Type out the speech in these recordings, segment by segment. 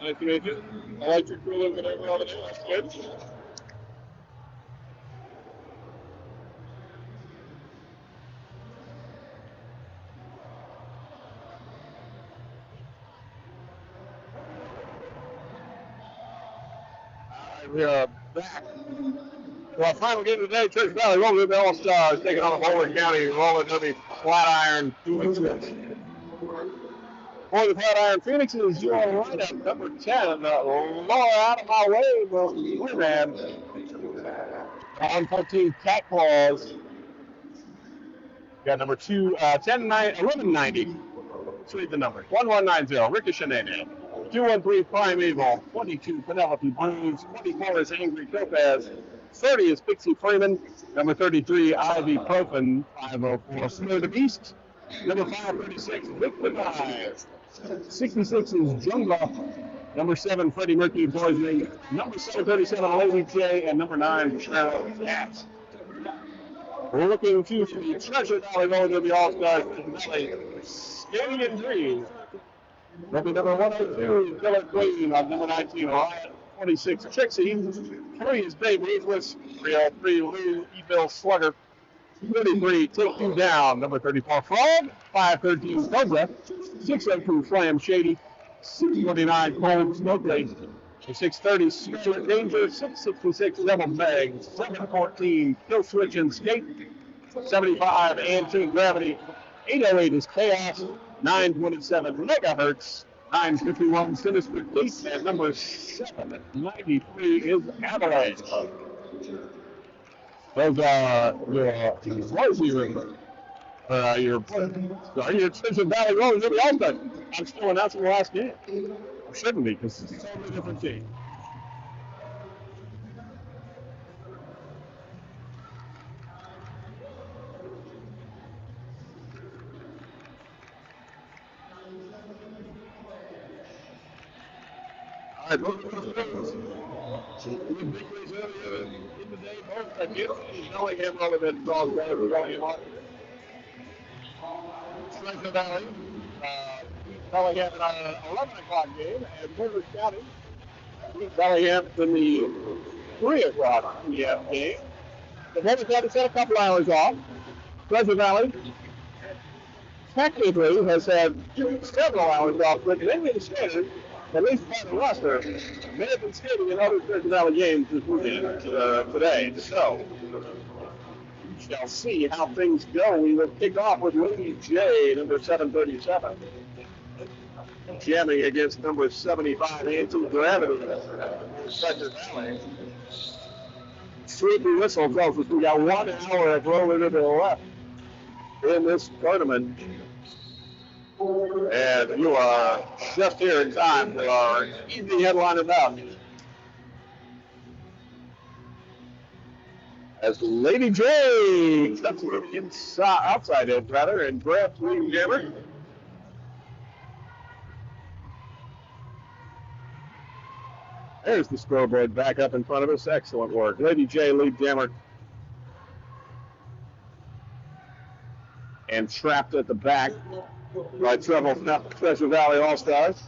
Nice to meet you. I like your cool looking over on the left. Good. We are back. Well, final game of the day, Church Valley Roller Derby All-Stars taking on the Bowling County Roller Derby Flatiron Phoenixes. For the Flatiron Phoenixes, your lineup, number 10, Laura Out of My Way, blue man. On 14, Cat Claws. Got number 2, 1190. Read the numbers. 1190, Ricochet. 213, Primeval. 22, Penelope Blues. 24 is Angry Topaz. 30 is Pixie Freeman. Number 33, Ivy Profan. 504, Slur the Beast. Number 536, Victim Eyes. 66 is Jungla. Number 7, Freddie Mercury Poisoning. Number 737, Lady J. And number 9, Cheryl Cat. We're looking to the Treasure Valley Roller Derby All-Stars Valley. Skating in green. Rugby number 102 is Killer Queen. On number 19, Ryan. 26, Trixie. 3 is Babe Ruthless. 303, Lou Evil Slugger. 33, Take You Down. Number 34, Frog. 513, Cobra. 602, Slam Shady. 629, Cold Smoke Race. 630, Scarlet Danger. 666, Devil Bag. 714, Kill Switch and Skate. 75, Antique Gravity. 808 is Chaos. 927 megahertz. 951 Sinister Fleet. And number 793 is Avalanche. Those are your Treasure Valley Roller Derby All-Stars. I'm still announcing the last game. I shouldn't be, because it's a totally different team. All right, both of those victories earlier in the day, both against Bellingham rather than Bellingham. Treasure Valley. Bellingham in an 11 o'clock game, and Morgan County beat Bellingham in the 3 o'clock p.m. game. The Morgan County had a couple hours off. Treasure Valley technically has had several hours off, but they didn't skated, at least by the roster, may have been skating in other Treasure Valley games this weekend, today. So, we shall see how things go. We will kick off with Lady J, number 737. Jamming against number 75, Antique Gravity. Treasure Valley. Sleepy whistle tells us we got 1 hour of roller derby left in this tournament. And you are just here in time for our evening headline about. As Lady J cuts the outside edge rather and grabs Leading Jammer. There's the scoreboard back up in front of us. Excellent work. Lady J, Lead Jammer. And trapped at the back by several Treasure Valley All-Stars.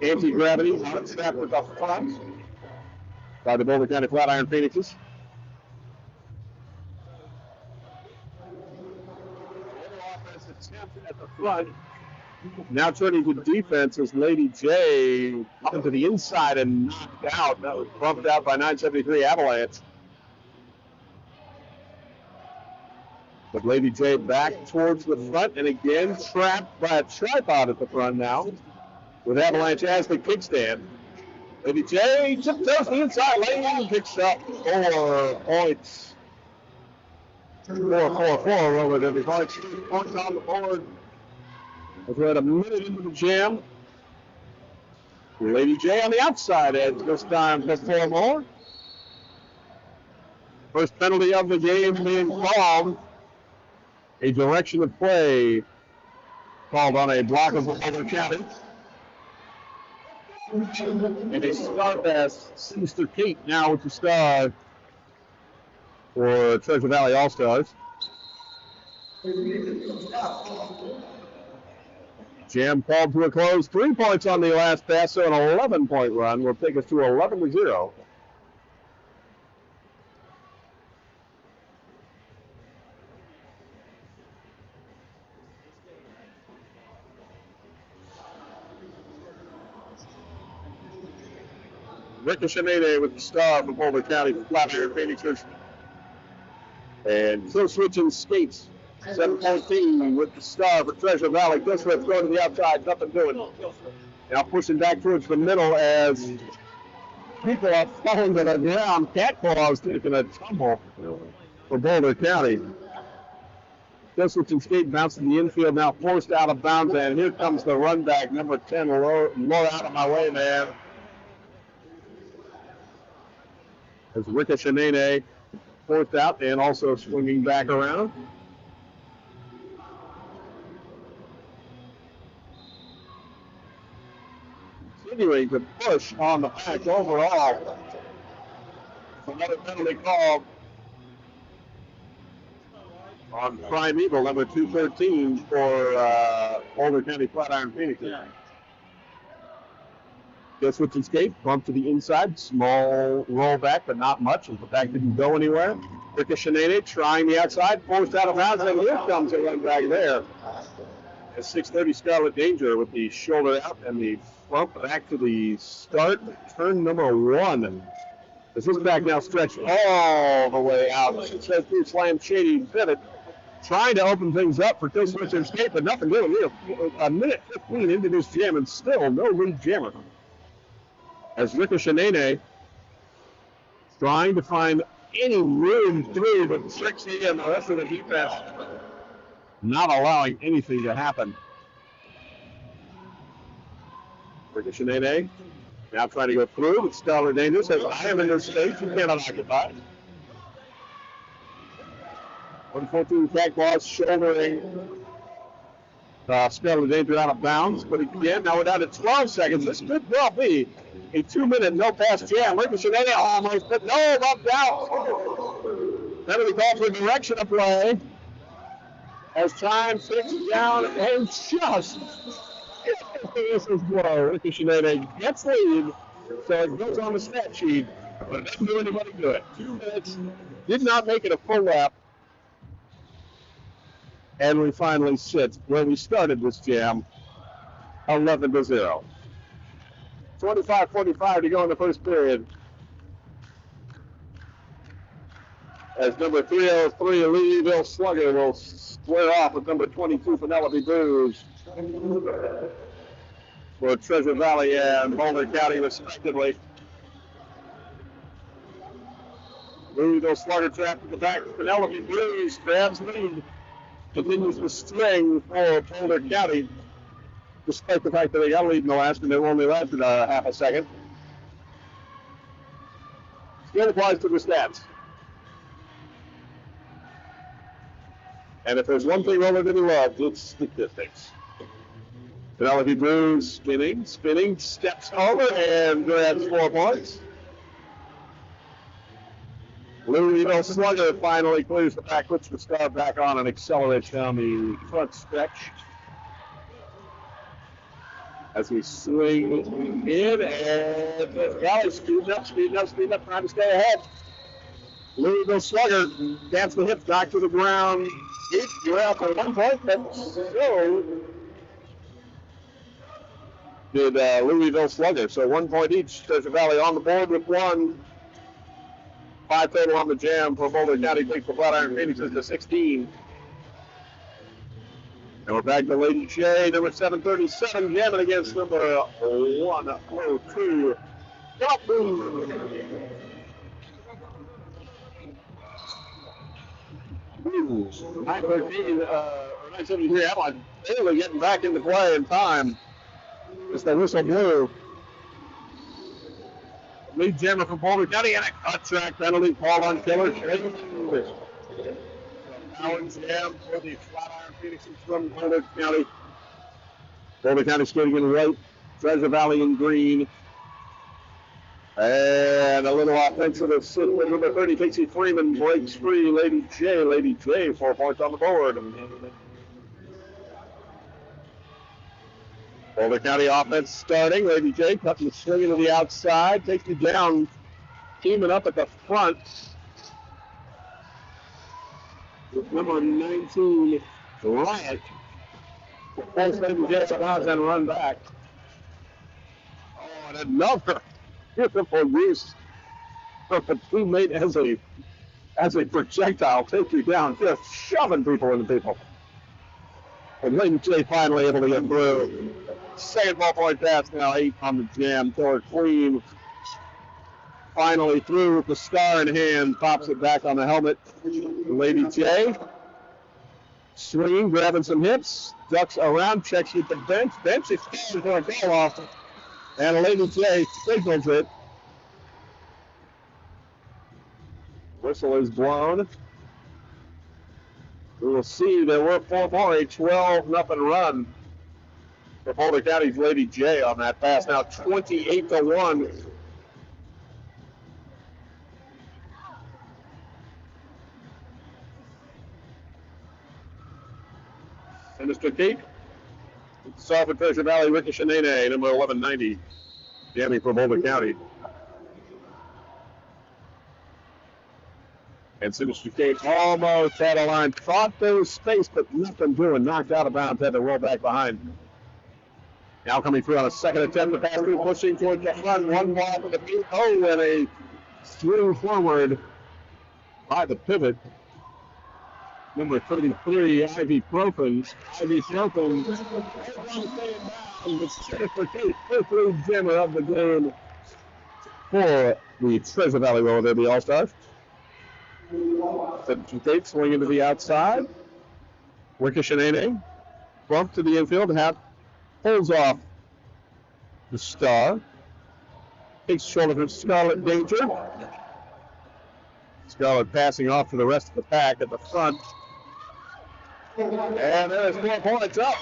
Anti-Gravity trapped at the front by the Boulder County Flatiron Phoenixes. Offense attempt at the front. Now turning to defense as Lady J up into the inside and knocked out. That was bumped out by 973 Avalanche. But Lady J back towards the front and again trapped by a tripod at the front now with Avalanche as the kickstand. Lady J tiptoes to the inside lane and picks up 4 points. 4-4-4 over there. 2 points on the board. As we're at a minute into the jam. Lady J on the outside edge this time for 4 more. First penalty of the game being called. A direction of play called on a block of Boulder County. And a star pass, Sinister Kate now with the star for Treasure Valley All-Stars. Jam called to a close. 3 points on the last pass, so an 11-point run will take us to 11-0. Ricochet with the star from Boulder County for Flatiron Phoenix. And Kill Switch and Skates, 7-14 with the star for Treasure Valley. Kill Switch going to the outside, nothing doing. Now pushing back towards the middle as people are falling to the ground. Catcall's taking a tumble for Boulder County. Kill Switch and Skate bouncing the infield, now forced out of bounds, and here comes the run back, number 10, low out of my way, man. As Ricochet fourth out and also swinging back around. Continuing to push on the back overall. Another penalty call on Prime Eagle, number 213 for Boulder County Flatiron Phoenix. Kill Switch and Skate, bump to the inside, small rollback, but not much, as the back didn't go anywhere. Ricochet trying the outside, forced out of bounds, and here comes a run back there. A 630 Scarlet Danger with the shoulder out and the bump back to the start, turn number 1. As this back now stretched all the way out. It says through Slam Shady pivot, trying to open things up for Kill Switch and Skate, but nothing doing. A minute 15 into this jam, and still no lead jammer. As Ricochet trying to find any room through, but Trixie and the rest of the defense not allowing anything to happen. Ricochet now trying to go through, but Scarlet Danger says, I am in this space, you cannot occupy. 114 Catclaws shouldering Scarlet Danger out of bounds, but again, now we're down to 12 seconds. This could well be a 2-minute no-pass jam. Ricochet almost, but no, bumped out. Penalty call for direction of play. As time ticks down and just this is blow. Ricochet gets lead, so it goes on the stat sheet, but it doesn't do anybody good. 2 minutes, did not make it a full lap. And we finally sit where we started this jam, 11-0. 25-45 to go in the first period. As number 303, Louisville Slugger will square off with number 22, Penelope Booz, for Treasure Valley and Boulder County, respectively. Louisville Slugger trapped at the back. Penelope Booz grabs lead. Continues to string for Boulder County, despite the fact that they got a lead in the last and it only lasted half a second. Still applies to the stats. And if there's one thing Roller didn't love, it's statistics. Penelope Booz spinning, steps over and grabs 4 points. Louisville Slugger finally clears the back, puts the star back on and accelerates down the front stretch. As we swing in, and Valley speeding up, trying to stay ahead. Louisville Slugger dance the hips back to the ground. You're out for 1 point, but so did Louisville Slugger. So 1 point each. Treasure Valley on the board with 1. 5 total on the jam for Boulder County. Takes the Flatiron Phoenix to 16. And we're back to Lady J, number 737, jamming against number 102. 973 Avalon barely getting back into play in time. As the whistle blew. Lead jammer from Boulder County and a cut track penalty called on Killer. Power jam for the Flatiron Phoenix from Boulder County. Boulder County skating in white, Treasure Valley in green. And a little offensive assist with number 30, Casey Freeman, breaks free. Lady J, 4 points on the board. Boulder County offense starting. Lady J cutting the swing into the outside, takes it down, teaming up at the front with number 19, Riot. Force Lady J to and run back. Oh, and another beautiful use of a teammate as a projectile, take you down, just shoving people into people. And Lady J finally able to get through. Second ballpoint pass now, 8 on the jam. Taylor Queen finally through with the star in hand, pops it back on the helmet. Lady J swinging, grabbing some hips, ducks around, checks with the bench. Bench is calling for a goal off, and Lady J signals it. Whistle is blown. We will see that we're 4-4, a 12-0 run for Boulder County's Lady J on that pass. Now 28-1. Sinister Kate. South of Treasure Valley, Ricky Shanene, number 1190, jamming for Boulder County. And Sinister Kate almost had a line. Thought there was space, but nothing doing. Knocked out of bounds, had to roll back behind. Now coming through on a second attempt to pass through, pushing towards the front. One ball for the beat. Oh, and a swing forward by the pivot. Number 33, Ivy Propin. Ivy Propin. But Sinister Kate, first lead jammer of the game for the Treasure Valley Roller Derby All-Stars. Sinister Kate swinging to the outside. Ricochet bump to the infield. Pulls off the star. Takes shoulder from Scarlet Danger. Scarlet passing off to the rest of the pack at the front. And there's 4 points up.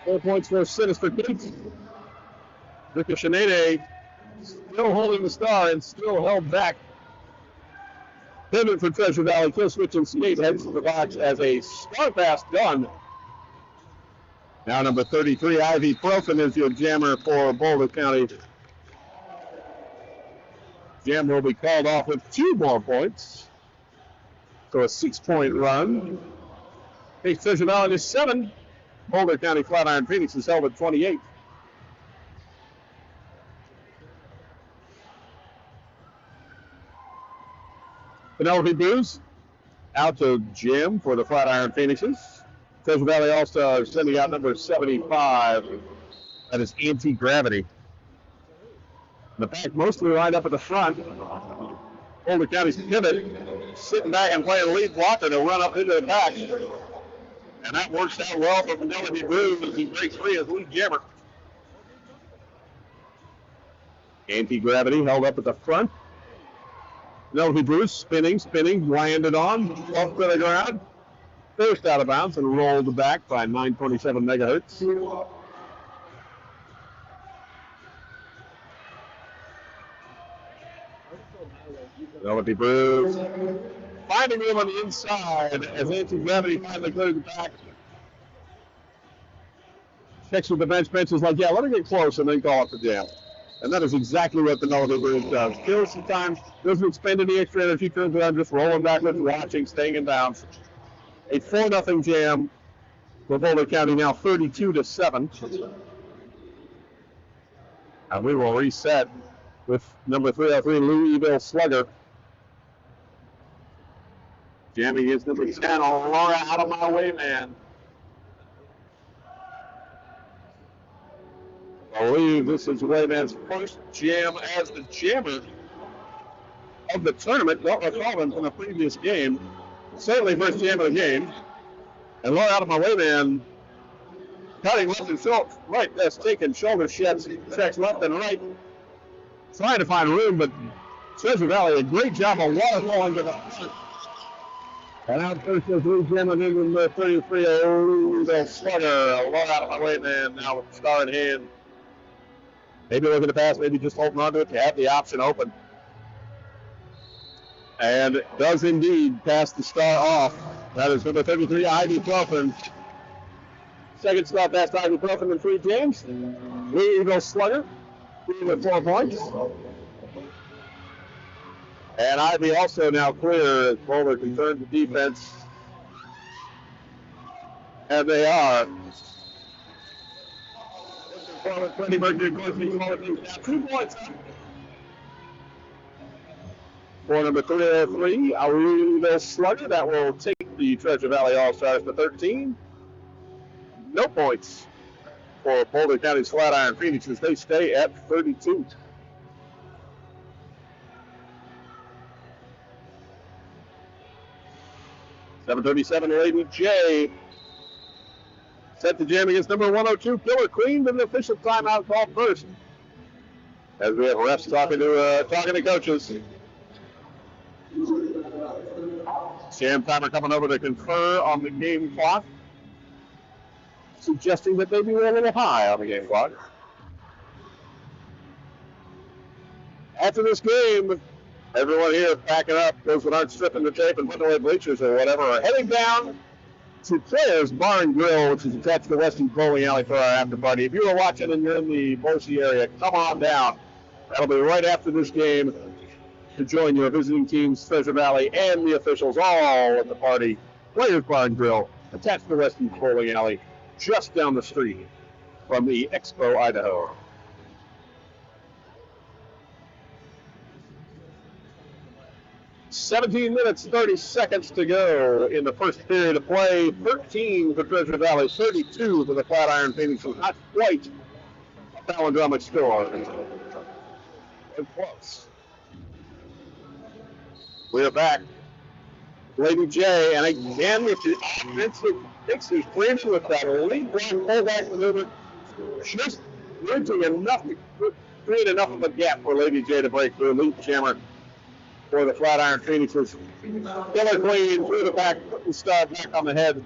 4 points for Sinister Kate. Ricochet still holding the star and still held back. Pivot for Treasure Valley. Kill switch and skate heads to the box as a star pass done. Now number 33, Ivy Profin, is your jammer for Boulder County. Jam will be called off with 2 more points. So a 6-point run. Takes Treasure Valley to 7. Boulder County Flatiron Phoenix is held at 28. Penelope Booz out to jam for the Flatiron Phoenixes. Treasure Valley All-Stars sending out number 75. That is Anti-Gravity. The pack mostly lined up at the front. Boulder County's pivot, sitting back and playing lead blocker to run up into the pack. And that works out well for Penelope Booz as he breaks free as lead jammer. Anti-Gravity held up at the front. Penelope Booz spinning, landed on, off to the ground. First out of bounds and rolled back by 927 megahertz. Penelope Booz finding room on the inside as Anti-Gravity finally clears the back. Checks with the bench is like, yeah, let me get close and then call it the jam. And that is exactly what Penelope Booz does. Kills some time, doesn't expend any extra energy, turns around, just rolling backwards, watching, staying in bounds. A 4-0 jam for Boulder County, now 32-7. And we will reset with number 303, Louisville Slugger. Jamming is number 10, Aurora Out of My Way, Man. I believe this is Wayman's first jam as the jammer of the tournament. Don't recall him from the previous game. Certainly first jam of the game. And Laura Out of My Way, Man, cutting left and right. That's taking shoulder checks left and right. Trying to find room, but Treasure Valley, a great job of waterfalling to the front. And out first is Lee Gemma in number 33, Louisville Slugger. Laura Out of My Way, Man, now with the star in hand. Maybe looking to pass, maybe just holding on to it to have the option open. And does indeed pass the star off. That is number 33, Ibuprofen. Second star pass to Ibuprofen and Free James. Blue Eagle Slugger with 4 points. And Ivy also now clear as Boulder can turn to defense. And they are. Freddie Mercury, of course, he's now 2 points up. For number 303, Arudo Slugger. That will take the Treasure Valley All-Stars to 13. No points for Boulder County's Flatiron Phoenix as they stay at 32. .737 Lady J. Set to jam against number 102, Killer Queen, with an official timeout called first. As we have refs talking to coaches. Jam timer coming over to confer on the game clock, suggesting that maybe we're a little high on the game clock. After this game, everyone here packing up, those that aren't stripping the tape and putting away bleachers or whatever, are heading down to Players Bar and Grill, which is attached to the Western Bowling Alley for our after party. If you are watching and you're in the Boise area, come on down. That'll be right after this game to join your visiting teams, Treasure Valley, and the officials all at the party. Players Bar and Grill, attached to the Western Bowling Alley, just down the street from the Expo, Idaho. .17 minutes, 30 seconds to go in the first period of play. 13 for Treasure Valley, 32 for the Flatiron Phoenix. Not quite a palindromic score. And close. We are back. Lady J, and again with the offensive fixers, playing with that lead block pullback maneuver, just reaching enough to create enough of a gap for Lady J to break through. Lead jammer for the Flatiron Phoenixes. Killer Queen through the back, putting the star back on the head.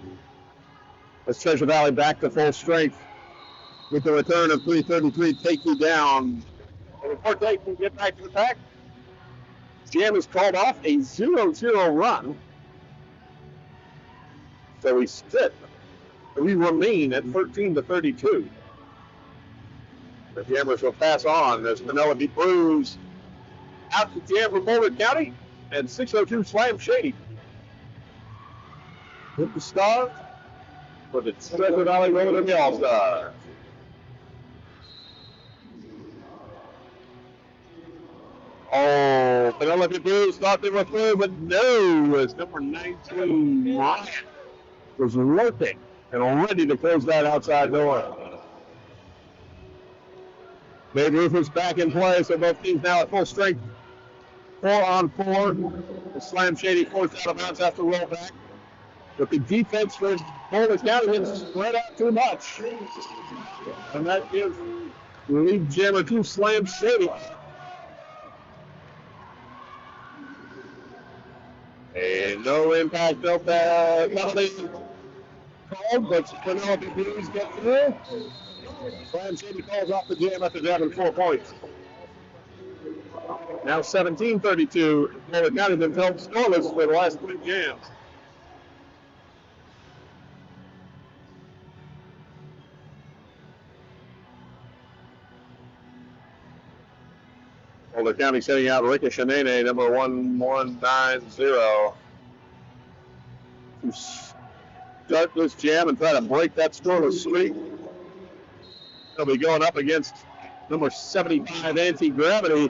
As Treasure Valley back to full strength with the return of 333, take you down. And before they can get back to the pack, Jam has called off a 0-0 run. So we remain at 13-32. The Jammers will pass on. There's Penelope Bruce out to jam for Boulder County, and 602 Slam Shady. Hit the star for the Treasure Valley Golden All-Stars. Oh, Penelope Bruce thought they were through, but no, as number 19 Ryan was lurking and ready to close that outside door. Babe Ruth is back in play, so both teams now at full strength. 4-on-4. The Slam Shady forced out of bounds after roll back. But the defense for Boulder County has spread out too much. And that gives the lead jammer to Slam Shady. And no impact, no penalty called, but Penelope Bruce gets through. Slam Shady calls off the jam after grabbing 4 points. Now 17-32. Boulder County been held scoreless for the last 3 jams. Boulder County sending out Rika Shanene, number 1190, to start this jam and try to break that scoreless streak. They'll be going up against number 75, Anti-Gravity.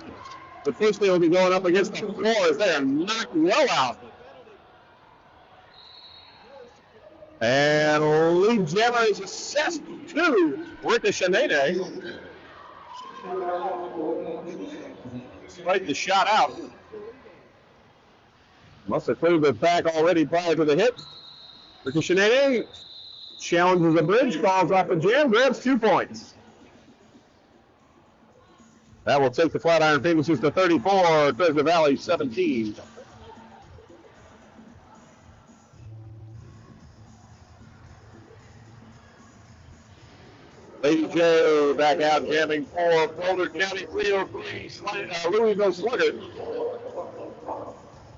But first they'll be going up against the floor as they are knocked well out. And lead jammer is assessed to Rika Shanene. Despite the shot out. Must have cleared the pack already prior to the hit. Rika Shanene challenges the bridge, falls off a jam, grabs 2 points. That will take the Flatiron Phoenixes to 34, Treasure Valley 17. Lady J back out jamming for Boulder County 303. Louisville Slugger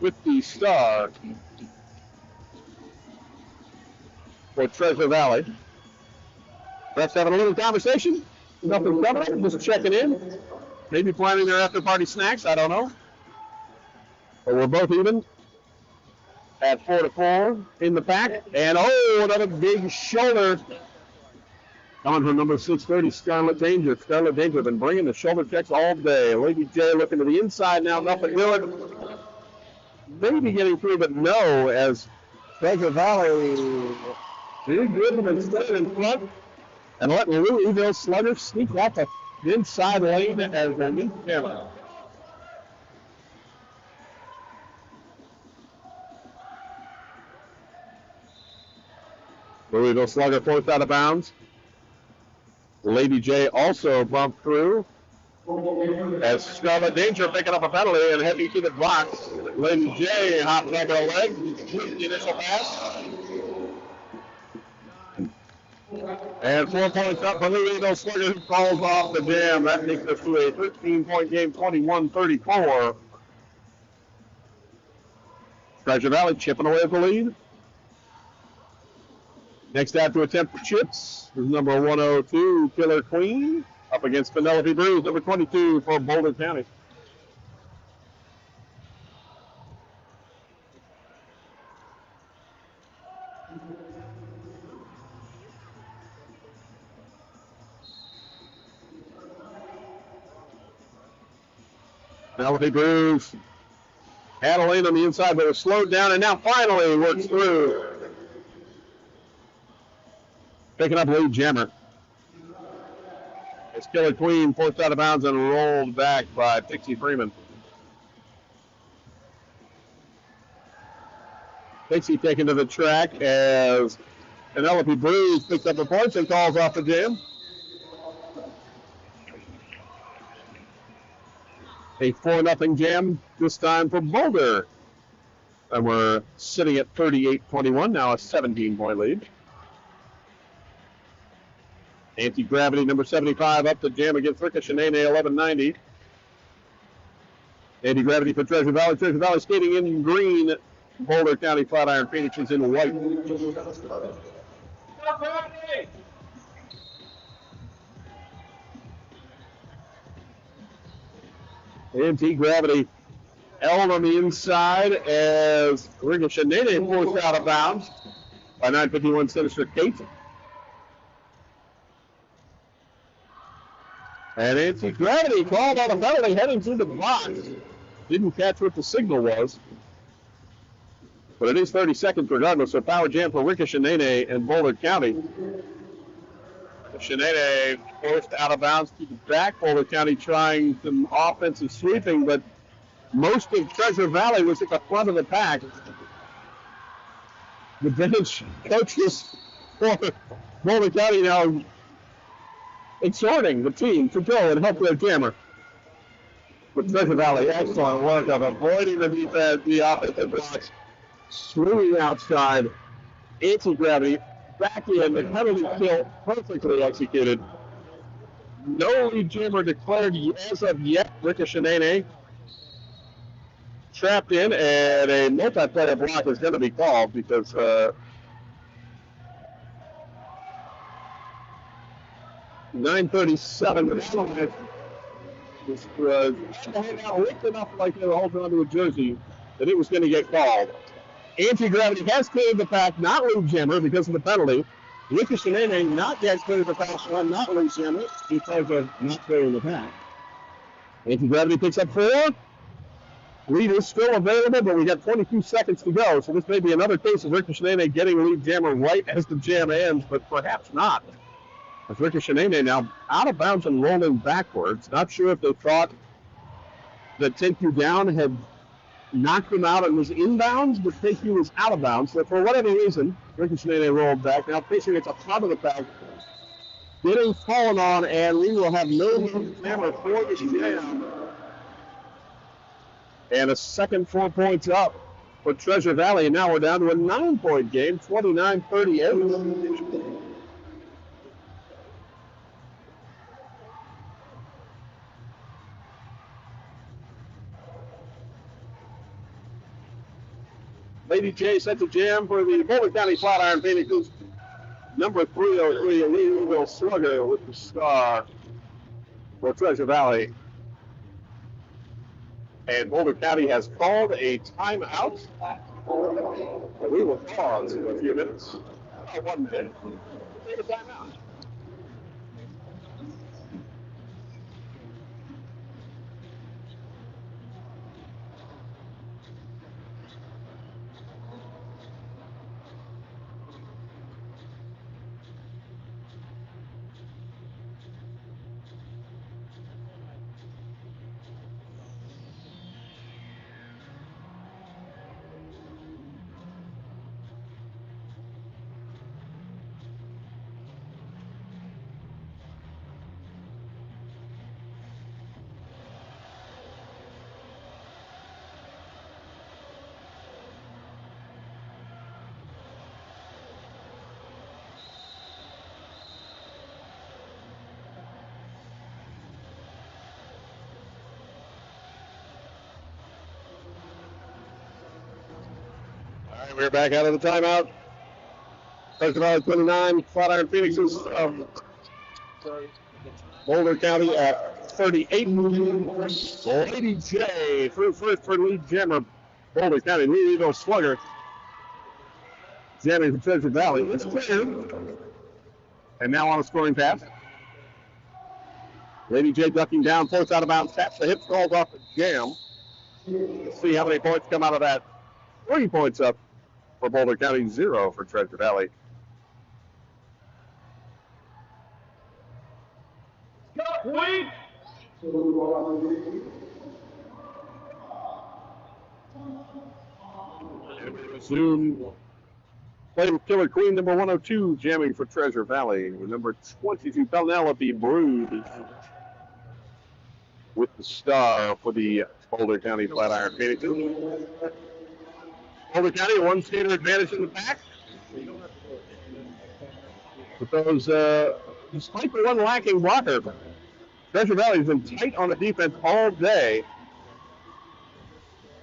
with the star for Treasure Valley. Refs having a little conversation. Nothing coming, just checking in. Maybe planning their after-party snacks, I don't know. But we're both even at 4-4 in the pack. And oh, another big shoulder coming from number 630, Scarlet Danger. Scarlet Danger been bringing the shoulder checks all day. Lady J looking to the inside now, nothing doing. Maybe getting through, but no, as Treasure Valley big rhythm and staying in front and letting Louisville Slugger sneak off the inside lane as they meet camera. Louisville Slugger forced out of bounds. Lady J also bumped through as Scarlet Danger picking up a penalty and heading to the blocks. Lady J hopped over a leg, the initial pass. And 4 points up for Louisville Slugger, who falls off the jam. That takes us to a 13-point game, 21-34. Treasure Valley chipping away at the lead. Next out to attempt for chips is number 102, Killer Queen, up against Penelope Bruce, number 22 for Boulder County. Penelope Bruce had a lane on the inside, but was slowed down and now finally works through. Picking up lead jammer. It's Killer Queen forced out of bounds and rolled back by Pixie Freeman. Pixie taken to the track as Penelope Bruce picks up the points and calls off the jam. A 4-0 jam this time for Boulder. And we're sitting at 38-21, now a 17-point lead. Anti-Gravity, number 75, up to jam against Ricochet, 1190. Anti-Gravity for Treasure Valley. Treasure Valley skating in green. Boulder County Flatiron Phoenix is in white. Anti-Gravity held on the inside as Ricochet forced out of bounds by 951 Sinister Kate. And Anti-Gravity called on a penalty heading through the box. Didn't catch what the signal was. But it is 30 seconds regardless. So power jam for Ricochet and Boulder County. Ricochet forced out of bounds to the back. Boulder County trying some offensive sweeping, but most of Treasure Valley was at the front of the pack. The bench coaches for Boulder County now exhorting the team to go and help their jammer. But Treasure Valley, excellent work of avoiding the defense, the offensive blocks, swinging outside, Anti-Gravity, back in, the penalty kill perfectly executed. No lead jammer declared as of yet. Ricochet trapped in, and a multiplayer block is going to be called because 9:37 was licked enough like they were holding onto a jersey that it was going to get called. Anti-Gravity has cleared the pack, not lead jammer because of the penalty. Ricochet not yet cleared the pack, not lead jammer because of not clearing the pack. Anti-Gravity picks up 4. Lead is still available, but we got 22 seconds to go, so this may be another case of Ricochet getting lead jammer right as the jam ends, but perhaps not. As Ricochet now out of bounds and rolling backwards. Not sure if they thought that Take You Down had knocked him out and was inbounds, but Take You was out of bounds. So for whatever reason, Ricochet rolled back. Now facing at the front of the pack, getting fallen on, and we will have no jammer for this jam. And a second 4 points up for Treasure Valley. And now we're down to a 9-point game, 29-38. Lady J sets a jam for the Boulder County Flatiron Phoenixes. Number 303, Louisville Slugger with the star for Treasure Valley. And Boulder County has called a timeout. We will pause for a few minutes. 1 minute. Take a timeout. All right, we're back out of the timeout. Treasure Valley 29, Flatiron Phoenixes of Boulder County at 38. Lady J through first for lead jammer, Boulder County. Louisville Slugger jamming for Treasure Valley. It's clear. And now on a scoring pass. Lady J ducking down, forced out of bounds, taps the hips, calls off the jam. Let's see how many points come out of that. 3 points up for Boulder County, 0 for Treasure Valley. Wait. Resume play with Killer Queen, number 102, jamming for Treasure Valley. With number 22, Penelope Brood with the star for the Boulder County Flatiron Phoenixes. Boulder County, one skater advantage in the back. With those, despite the one lacking blocker, Treasure Valley's been tight on the defense all day.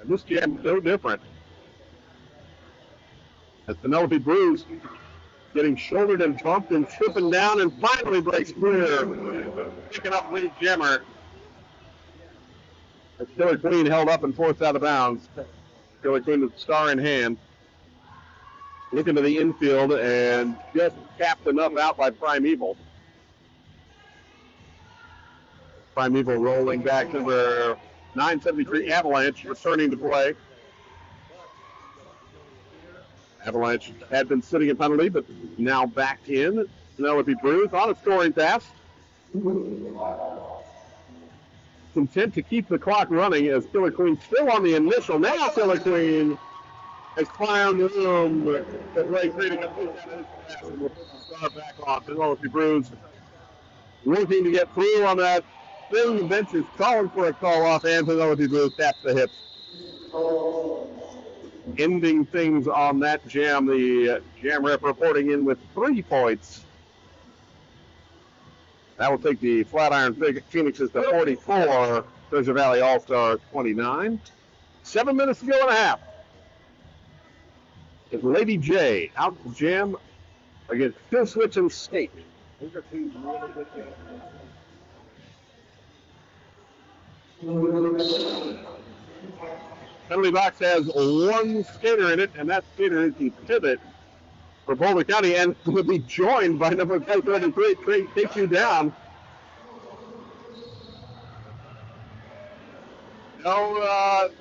And this jam is no different. As Penelope Bruce getting shouldered and bumped and tripping down and finally breaks clear. Picking up lead jammer. As Killer Queen held up and forced out of bounds. Killer Queen with the star in hand. Looking to the infield and just capped enough out by Primeval. Primeval rolling back to their 973 Avalanche, returning to play. Avalanche had been sitting in penalty, but now back in. Penelope Bruce on a scoring pass. Content to keep the clock running as Killer Queen still on the initial. Now Killer Queen has climbed the room. Ray creating a push out of his pass and will put the star back on. Penelope Bruce working to get through on that thing. The bench is calling for a call off, and Penelope Bruce taps the hips. Ending things on that jam. The jam rep reporting in with 3 points. That will take the Flatiron Phoenixes to 44. Treasure Valley All-Stars 29. 7 minutes to go and a half. It's Lady J out to jam against Killswitch and Skate. Penalty box has 1 skater in it, and that skater is the pivot for Boulder County, and will be joined by number 1033, Craig Takes You Down. No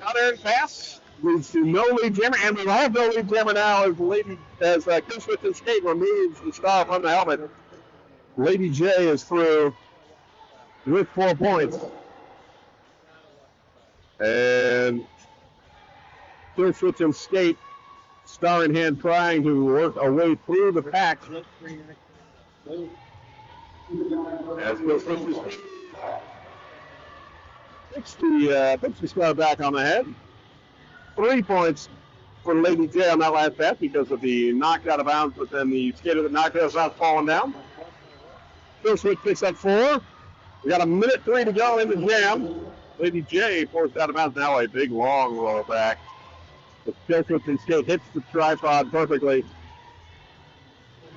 out-air pass. Leads to no lead jammer, and we have no lead jammer now as Killswitch and Skate removes the star from the helmet. Lady J is through with 4 points. And Killswitch and Skate, star in hand, trying to work a way through the pack. As Killswitch puts the star back on the head. 3 points for Lady J on that last pass because of the knocked out of bounds, but then the skater that knocked out of bounds falling down. Killswitch picks up 4. We got 1:03 to go in the jam. Lady J forced out of bounds now, a big long roll back. The Chilton State hits the tripod perfectly.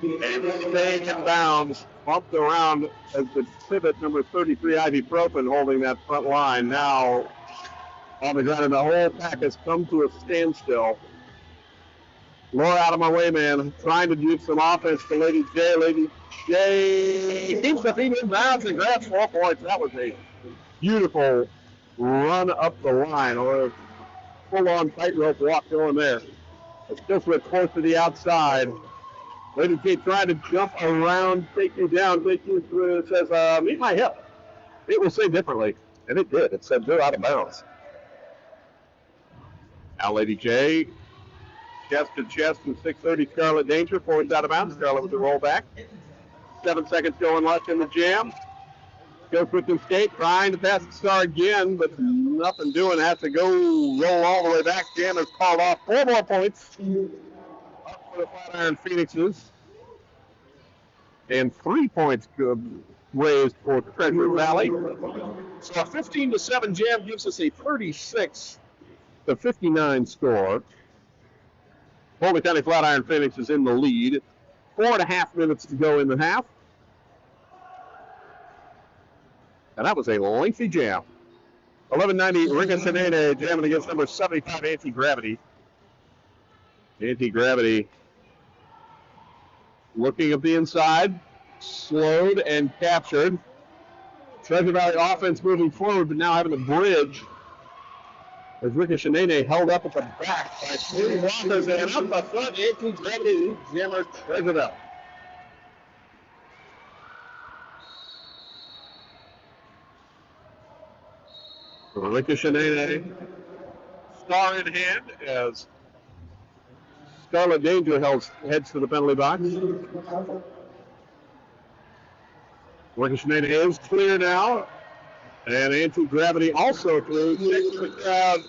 And staying in bounds, bumped around as the pivot number 33, Ibuprofen, holding that front line. Now on the ground, and the whole pack has come to a standstill. Laura out of my way, man. Trying to do some offense to Lady J. Lady J keeps the feet in bounds and grabs 4 points. That was a beautiful run up the line, or a full-on tightrope walk going there. It's just went close to the outside. Lady J trying to jump around, take you down, take you through. It says, meet my hip. It will say differently, and it did. It said they're out of bounds. Now Lady J, chest to chest with 6:30 Scarlet Danger, points out of bounds. Scarlet with the rollback. 7 seconds going left in the jam. Goes with the skate, trying to pass the star again, but nothing doing. Has to go roll all the way back. Jam is called off. 4 more points up for the Flatiron Phoenixes. And 3 points raised for Treasure Valley. So a 15-7 jam gives us a 36-59 score. Boulder County Flatiron Phoenix is in the lead. 4.5 minutes to go in the half. And that was a lengthy jam. 1190 Ringasinene jamming against number 75 Anti-Gravity. Anti-Gravity looking at the inside, slowed and captured. Treasure Valley offense moving forward, but now having to bridge as Ringasinene held up at the back by Steve Walters, and up the front, Anti-Gravity jammer Treasure Valley. Ringasinene, star in hand as Scarlet Danger heads to the penalty box. Ringasinene is clear now, and Anti-Gravity also through. Checks with the crowd.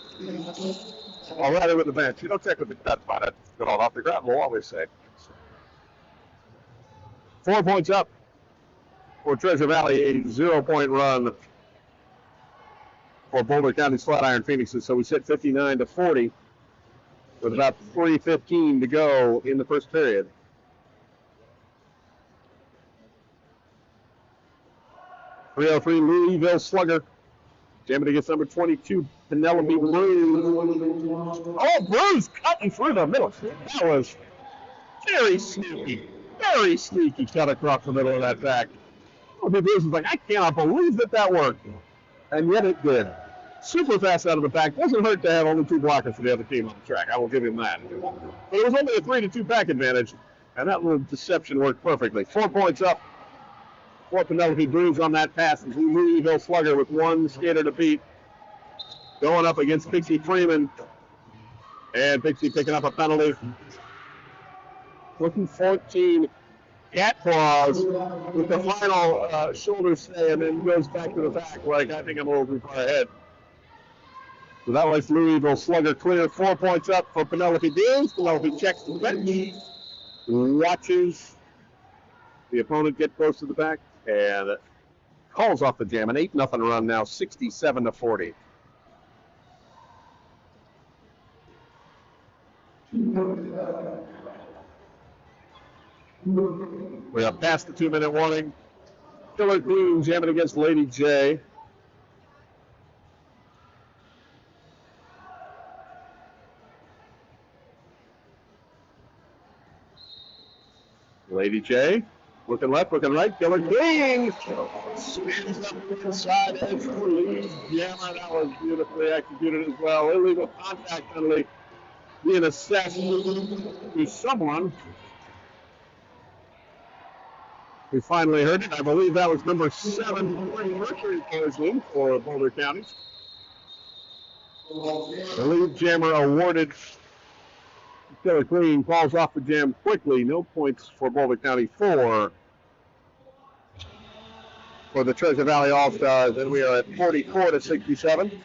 All right, with the bench. You don't check with the crowd spot. That's good off the ground, we'll always say. 4 points up for Treasure Valley, a 0-point run for Boulder County's Flatiron Phoenixes. So we sit 59-40 with about 3:15 to go in the first period. .303 Louisville Slugger jamming against number 22 Penelope Bruce. Oh, Bruce cutting through the middle. That was very sneaky cut across the middle of that back. Penelope Bruce was like, I cannot believe that worked. And yet it did. Super fast out of the pack. Doesn't hurt to have only 2 blockers for the other team on the track. I will give him that. But it was only a 3-2 pack advantage, and that little deception worked perfectly. 4 points up for Penelope Bruce on that pass. Louisville Slugger with 1 skater to beat. Going up against Pixie Freeman. And Pixie picking up a penalty. Looking 14. Cat claws with the final shoulder stay, and then goes back to the back like, I think I'm a little too far ahead. So that was Louisville Slugger clear. 4 points up for Penelope Bruce. Penelope checks the bench, watches the opponent get close to the back, and calls off the jam. An 8-0 run now, 67-40. We are past the 2-minute warning. Killer Queen jamming against Lady J. Lady J, looking left, looking right. Killer Queen spins up the inside edge for Lee Jammer. That was beautifully executed as well. Illegal contact penalty being assessed to someone. We finally heard it. I believe that was number 7, Mercury Poisoning for Boulder County. The lead jammer awarded. Killer Queen falls off the jam quickly. No points for Boulder County. 4 for the Treasure Valley All-Stars. And we are at 44-67.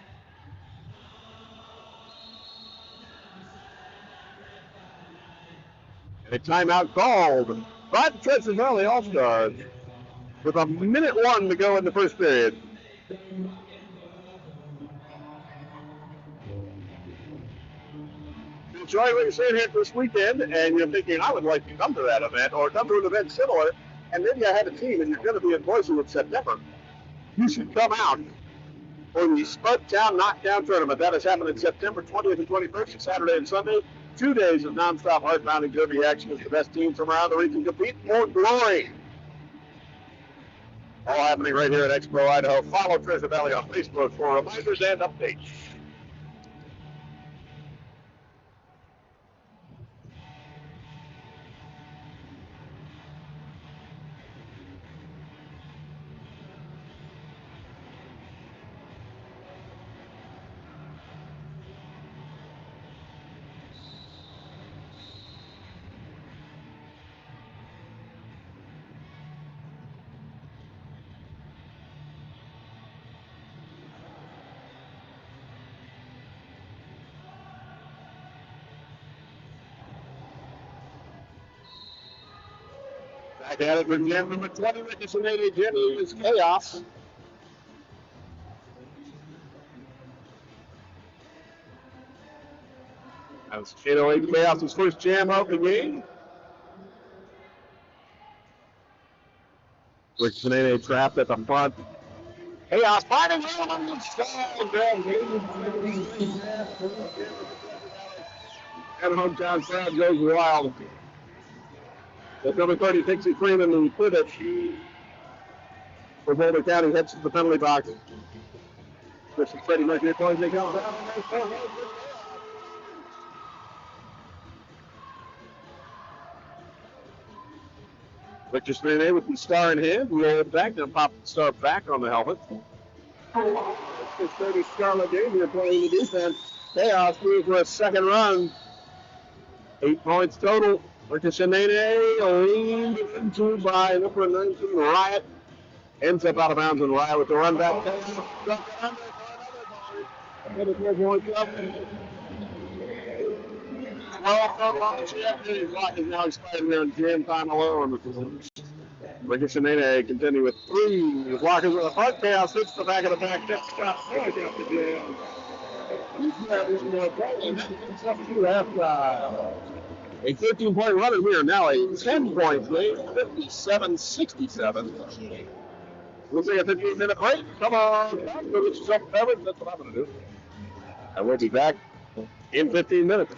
A timeout called by the Treasure Valley All-Stars with 1:01 to go in the first period. enjoying what you're seeing here this weekend, and you're thinking, I would like to come to that event or come to an event similar, and maybe I have a team and you're going to be in Boise in September, you should come out for the Spud Town Knockdown Tournament. That is happening September 20th and 21st, Saturday and Sunday. 2 days of nonstop heart-pounding derby action as the best teams from around the region compete for glory. All happening right here at Expo, Idaho. Follow Treasure Valley on Facebook for reminders and updates. Back at it with Jim number 20, Ricky Sinade. Jim is Chaos. That's 808 Chaos's first jam of the game. Ricky Sinade trapped at the front. Chaos fighting on the side. And hometown crowd goes wild. As number 30, Pixie Freeman, who put it for Boulder County, heads to the penalty box. This is Freddie Mercury points. They come down. Victor Spinay with the star in hand. Roll it back. Then pop the star back on the helmet. It's 30 Scarlet Davier playing the defense. Chaos through for a second run. 8 points total. Victor Spinay leaned into by number 19, Riot. Ends up out of bounds, and Riot with the run back. Another 4 points up. The clock is now expired here in jam time alone. Ricky Sinade continue with 3 blockers with the front. Chaos hits the back of the back. Next shot. Right out the jam. A 13-point run, and we are now a 10-point lead, 57-67. We'll take a 15-minute break. Come on, go get yourself a beverage. That's what I'm going to do. And we'll be back in 15 minutes.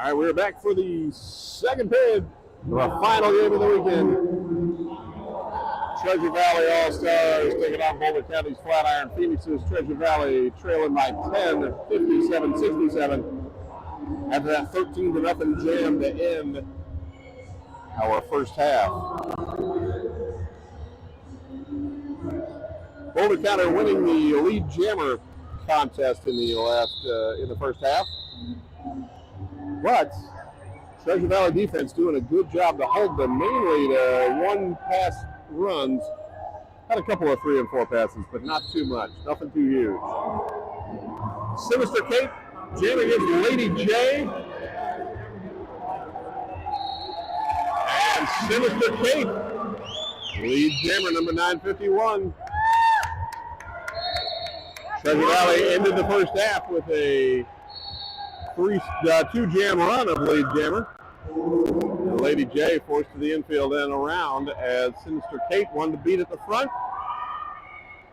All right, we're back for the second period of our final game of the weekend. Treasure Valley All-Stars taking on Boulder County's Flatiron Phoenixes. Treasure Valley trailing by 10, 57-67. After that 13-0 jam to end our first half. Boulder County winning the lead jammer contest in the first half. But Treasure Valley defense doing a good job to hold them, mainly to one pass runs. Had a couple of 3 and 4 passes, but not too much. Nothing too huge. Sinister Kate jamming against Lady J. And Sinister Kate, lead jammer number 951. Treasure Valley ended the first half with a 2-jam run of lead jammer. And Lady J forced to the infield and around as Sinister Kate wanted to beat at the front.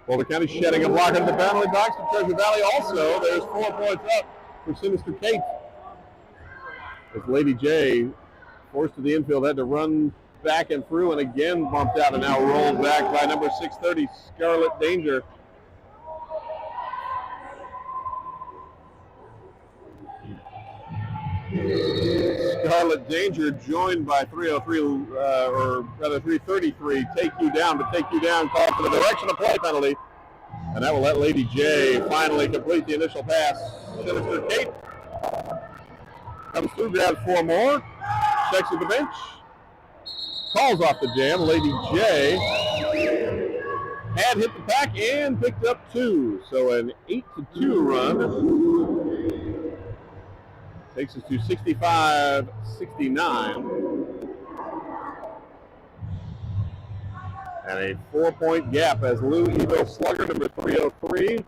Boulder County shedding a block into the penalty box to Treasure Valley also. There's 4 points up for Sinister Kate. As Lady J forced to the infield, had to run back and through and again bumped out and now rolled back by number 630, Scarlet Danger. Scarlet Danger joined by 333, Take You Down, but Take You Down called for the direction of play penalty. And that will let Lady J finally complete the initial pass. Sinister Kate comes through, grabs 4 more, checks at the bench, calls off the jam. Lady J had hit the pack and picked up 2. So an 8-2 run. Takes us to 65-69. And a 4-point gap as Lou Evil Slugger, number 303,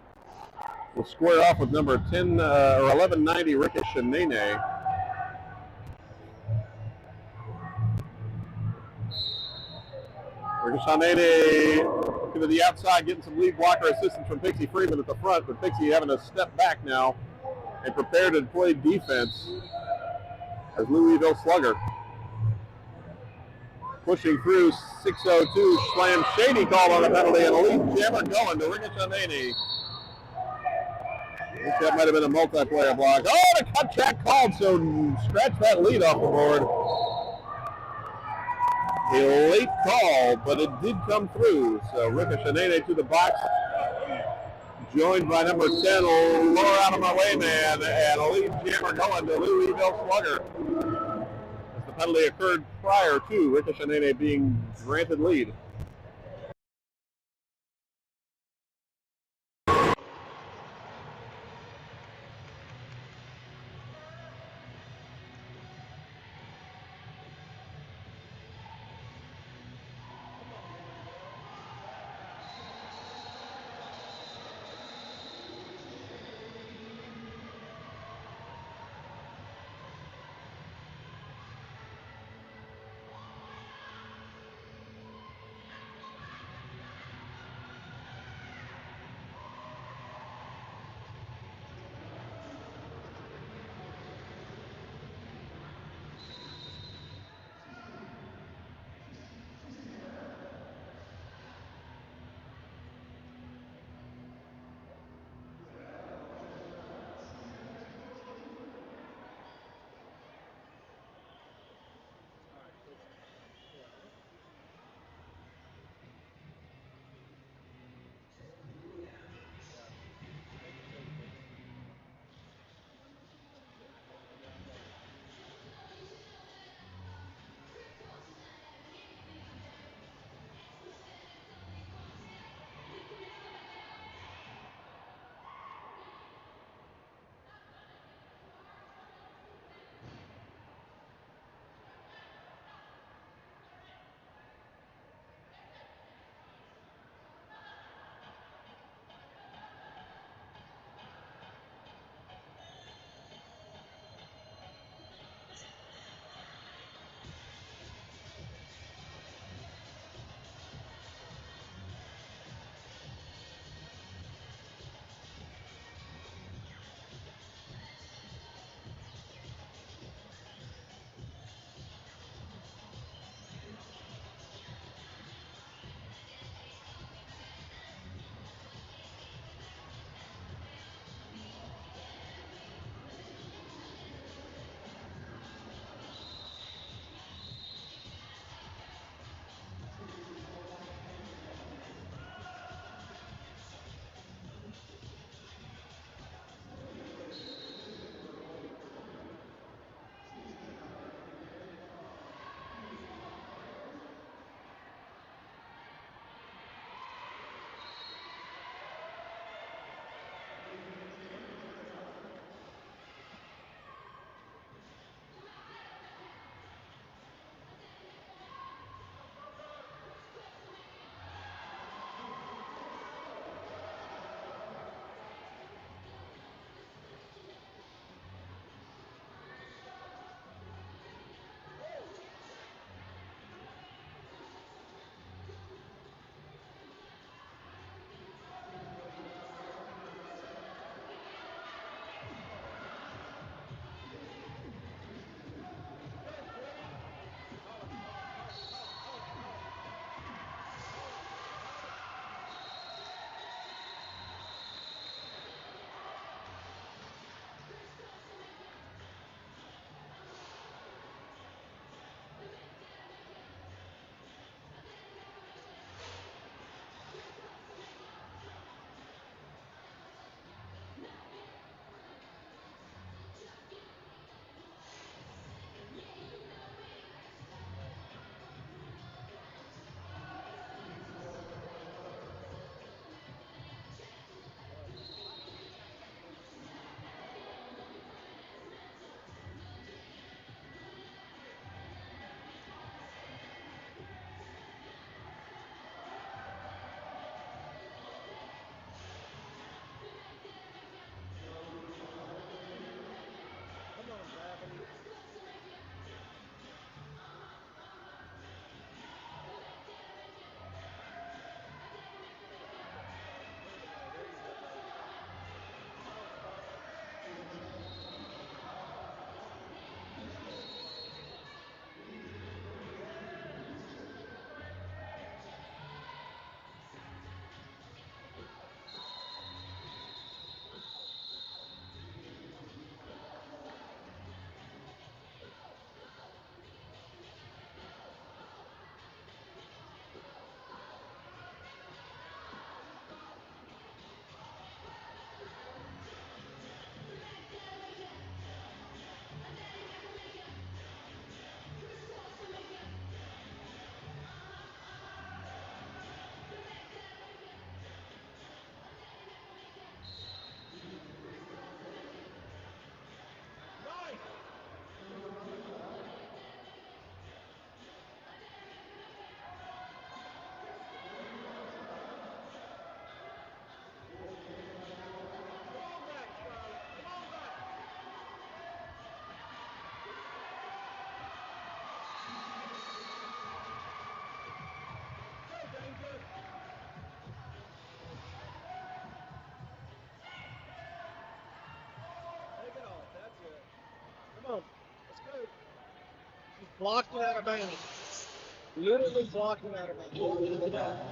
will square off with number 1190, Ricochet Nene. Ricochet Nene to the outside, getting some lead blocker assistance from Pixie Freeman at the front, but Pixie having to step back now and prepare to play defense as Louisville Slugger. Pushing through 6:02, Slam Shady called on a penalty and a lead jammer going to Ricochet Nene. I think that might have been a multiplayer block. Oh, the cut track called, so scratch that lead off the board. A late call, but it did come through. So Ricochet Nene to the box, joined by number 10, Lower Out of My Way Man, and a lead jammer going to Louisville Slugger. As the penalty occurred prior to Ricochet Nene being granted lead. Blocked it out of bounds. Literally blocked it out of bounds.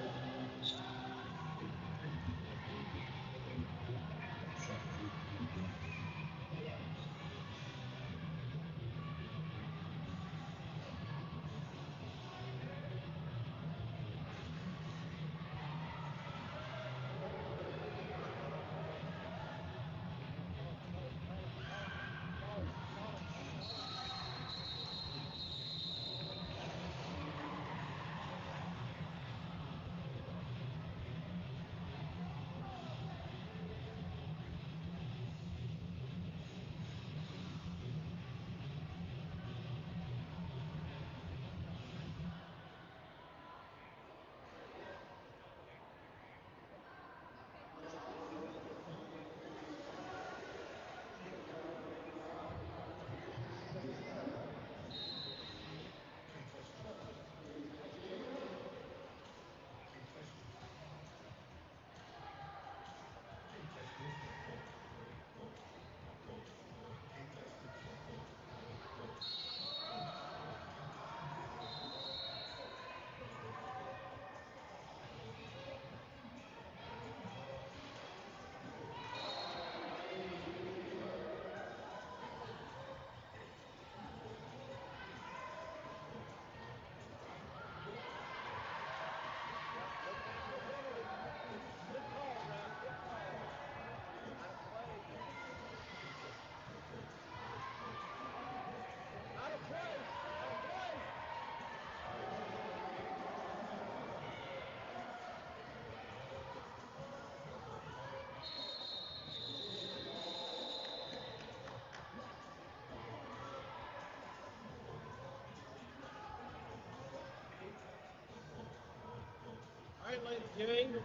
All right, ladies and gentlemen.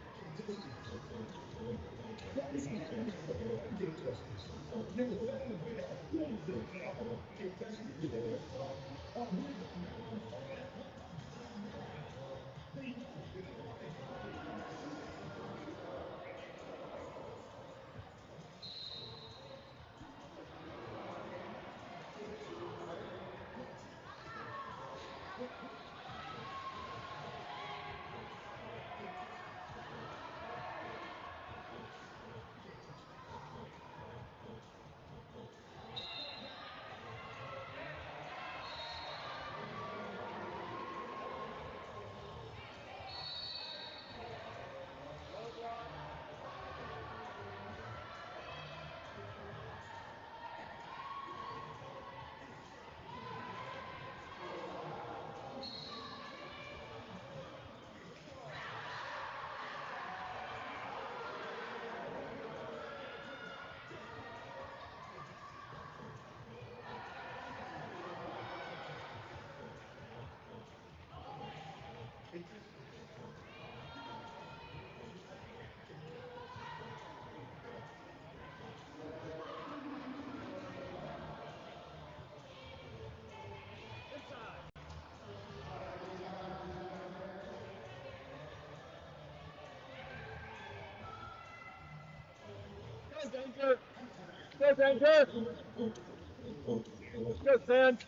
Go, Danger! Go, Danger! Go, Sin!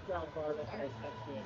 Down far, that's good.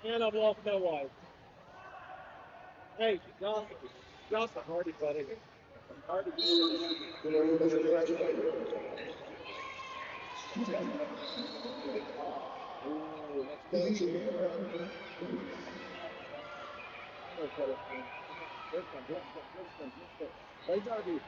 And I've lost my wife. Hey, Johnson, Hardy, buddy. Hardy. Ooh, let's go. Play Darby.